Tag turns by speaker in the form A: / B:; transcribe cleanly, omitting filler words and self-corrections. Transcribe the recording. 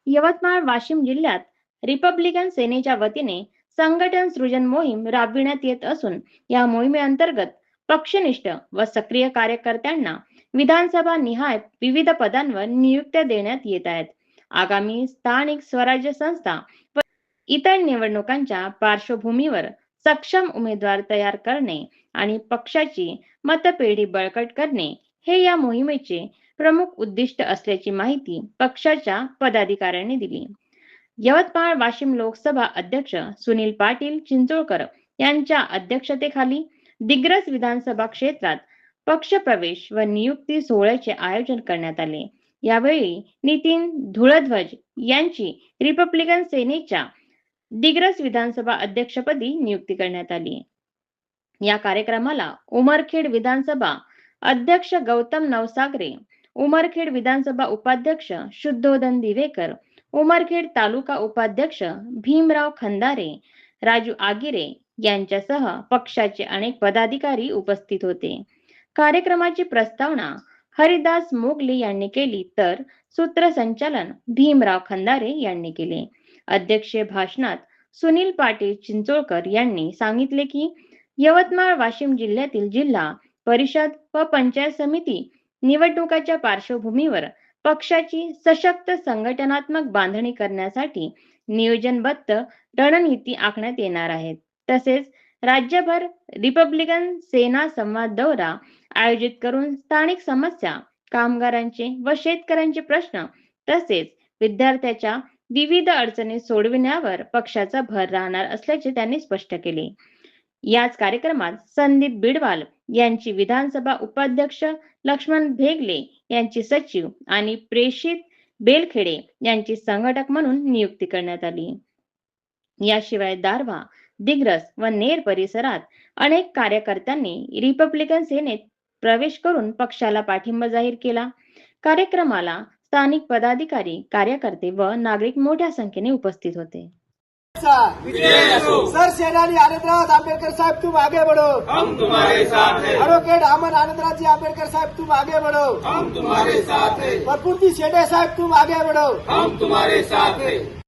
A: यवतमाळ वाशिम जिल्ह्यात रिपब्लिकन सेनेच्या वतीने संघटन सृजन मोहीम राबविण्यात येत असून या मोहिमेअंतर्गत पक्षनिष्ठ व सक्रिय कार्यकर्त्यांना विधानसभा निहाय विविध पदांवर नियुक्त्या देण्यात येत आहेत. आगामी स्थानिक स्वराज्य संस्था व इतर निवडणुकांच्या पार्श्वभूमीवर सक्षम उमेदवार तयार करणे आणि पक्षाची मतपेढी बळकट करणे हे या मोहिमेचे प्रमुख उद्दिष्ट असल्याची माहिती पक्षाच्या पदाधिकाऱ्यांनी दिली. यवतमाळ वाशिम लोकसभा अध्यक्ष सुनील पाटील चिंचोळकर यांच्या अध्यक्षतेखाली दिग्रस विधानसभा क्षेत्रात पक्ष प्रवेश व नियुक्ती सोहळ्याचे आयोजन करण्यात आले. यावेळी नितीन धुळध्वज यांची रिपब्लिकन सेनेच्या दिग्रस विधानसभा अध्यक्षपदी नियुक्ती करण्यात आली. या कार्यक्रमाला उमरखेड विधानसभा अध्यक्ष गौतम नवसागरे, उमरखेड विधानसभा उपाध्यक्ष शुद्धोदन दिवेकर, उमरखेड तालुका उपाध्यक्ष भीमराव खंदारे, राजू आगिरे यांच्यासह पक्षाचे अनेक पदाधिकारी उपस्थित होते. कार्यक्रमाची प्रस्तावना हरिदास मोगले यांनी केली तर सूत्रसंचालन भीमराव खंदारे यांनी केले. अध्यक्षीय भाषणात सुनील पाटील चिंचोळकर यांनी सांगितले की यवतमाळ वाशिम जिल्ह्यातील जिल्हा परिषद व पंचायत समिती निवडणुकाच्या पार्श्वभूमीवर पक्षाची सशक्त संघटनात्मक बांधणी करण्यासाठी नियोजनबद्ध रणनीती आखण्यात येणार आहे. तसेच राज्यभर रिपब्लिकन सेना संवाद दौरा आयोजित करून स्थानिक समस्या, कामगारांचे व शेतकऱ्यांचे प्रश्न तसेच विद्यार्थ्यांच्या विविध अडचणी सोडविण्यावर पक्षाचा भर राहणार असल्याचे त्यांनी स्पष्ट केले. याच कार्यक्रमात संदीप बिडवाल यांची विधानसभा उपाध्यक्ष, लक्ष्मण भेगले यांची सचिव आणि प्रेषित बेलखेडे यांची संघटक म्हणून नियुक्ती करण्यात आली. याशिवाय दारव्हा, दिग्रस व नेर परिसरात अनेक कार्यकर्त्यांनी रिपब्लिकन सेनेत प्रवेश करून पक्षाला पाठिंबा जाहीर केला. कार्यक्रमाला स्थानिक पदाधिकारी, कार्यकर्ते व नागरिक मोठ्या संख्येने उपस्थित होते.
B: सर सेनानी आनंदराव आंबेडकर साहब तुम आगे बढ़ो,
C: हम तुम्हारे साथ हैं।
B: एडवोकेट अमन आनंदराव जी आंबेडकर साहब तुम आगे बढ़ो,
C: हम तुम्हारे साथ हैं।
B: प्रकृति शेडे साहब तुम आगे बढ़ो,
C: हम तुम्हारे साथ हैं।